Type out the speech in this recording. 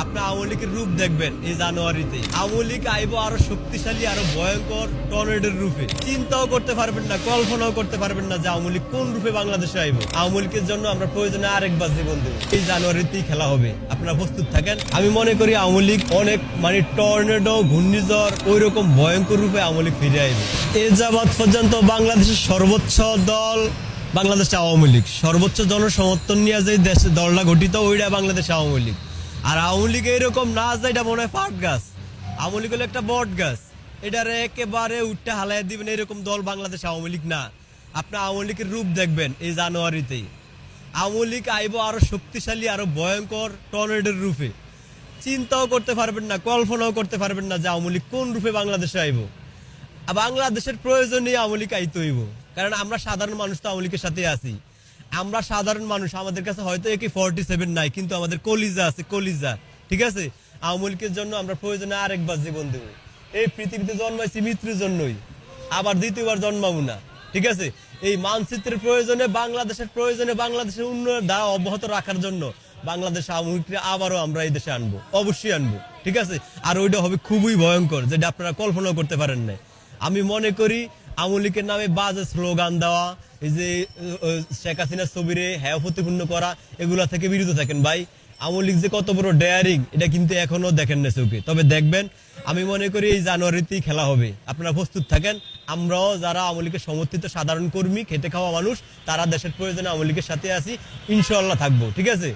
আপনি আওয়ামী লীগের রূপ দেখবেন এই জানুয়ারিতে। আওয়ামী লীগ আইব আরো শক্তিশালী, আরো ভয়ঙ্কর টর্নেডোর রূপে। চিন্তাও করতে পারবেন না, কল্পনাও করতে পারবেন না যে আওয়ামী লীগ কোন রূপে বাংলাদেশে আইব। আওয়ামী লীগের জন্য আমরা প্রয়োজনে আরেকবার জীবন দেব। এই জানুয়ারিতেই খেলা হবে, আপনারা প্রস্তুত থাকেন। আমি মনে করি আওয়ামী লীগ অনেক টর্নেডো, ঘূর্ণিঝড় ওই রকম ভয়ঙ্কর রূপে আওয়ামী লীগ ফিরে আইবে। এ যাবৎ পর্যন্ত বাংলাদেশের সর্বোচ্চ দল বাংলাদেশ আওয়ামী লীগ, সর্বোচ্চ জনসমর্থন নিয়ে যে দেশে দলটা গঠিত ওইটা বাংলাদেশ আওয়ামী লীগ। আর আওয়ামী লীগ এরকম না যে এটা মনে হয় পাট গাছ, আওয়ামী লীগ হলো একটা বট গাছ, এটারে একেবারে উঠতে হালাই দিবেন এরকম দল বাংলাদেশ আওয়ামী লীগ না। আপনি আওয়ামী লীগের রূপ দেখবেন এই জানুয়ারিতেই। আওয়ামী লীগ আইব আরো শক্তিশালী, আরো ভয়ঙ্কর টর্নেডোর রূপে। চিন্তাও করতে পারবেন না, কল্পনাও করতে পারবেন না যে আওয়ামী লীগ কোন রূপে বাংলাদেশে আইব। বাংলাদেশের প্রয়োজনে আওয়ামী লীগ আইতে হইব, কারণ আমরা সাধারণ মানুষ তো আওয়ামী লীগের সাথে আছি। আমরা সাধারণ মানুষ, আমাদের কাছে হয়তো AK-47 নাই, কিন্তু আমাদের কলিজা আছে, কলিজা। ঠিক আছে, আওয়ামী লীগের জন্য আমরা প্রয়োজনে আরেকবার জীবন দেব। এই পৃথিবীতে জন্মাইছি মৃত্যুর জন্যই, আবার দ্বিতীয়বার জন্মাবো না। ঠিক আছে, এই মানচিত্রের প্রয়োজনে, বাংলাদেশের প্রয়োজনে, বাংলাদেশের উন্নয়ন ধারা অব্যাহত রাখার জন্য বাংলাদেশ আওয়ামী লীগকে আবারও আমরা এই দেশে আনবো, অবশ্যই আনবো। ঠিক আছে, আর ওইটা হবে খুবই ভয়ঙ্কর, যেটা আপনারা কল্পনা করতে পারেন না। আমি মনে করি আওয়ামী লীগের নামে বাজে স্লোগান দেওয়া, এই যে শেখ হাসিনার ছবিরে হ্যাঁ প্রতিপূর্ণ করা, এগুলা থেকে বিরত থাকেন ভাই। আওয়ামী লীগ যে কত বড় ডেয়ারিং এটা কিন্তু এখনো দেখেন না চোখে, তবে দেখবেন। আমি মনে করি এই জানুয়ারিতেই খেলা হবে, আপনারা প্রস্তুত থাকেন। আমরাও যারা আওয়ামী লীগের সমর্থিত সাধারণ কর্মী, খেটে খাওয়া মানুষ, তারা দেশের প্রয়োজনে আওয়ামী লীগের সাথে আছি, ইনশাআল্লাহ থাকবো। ঠিক আছে।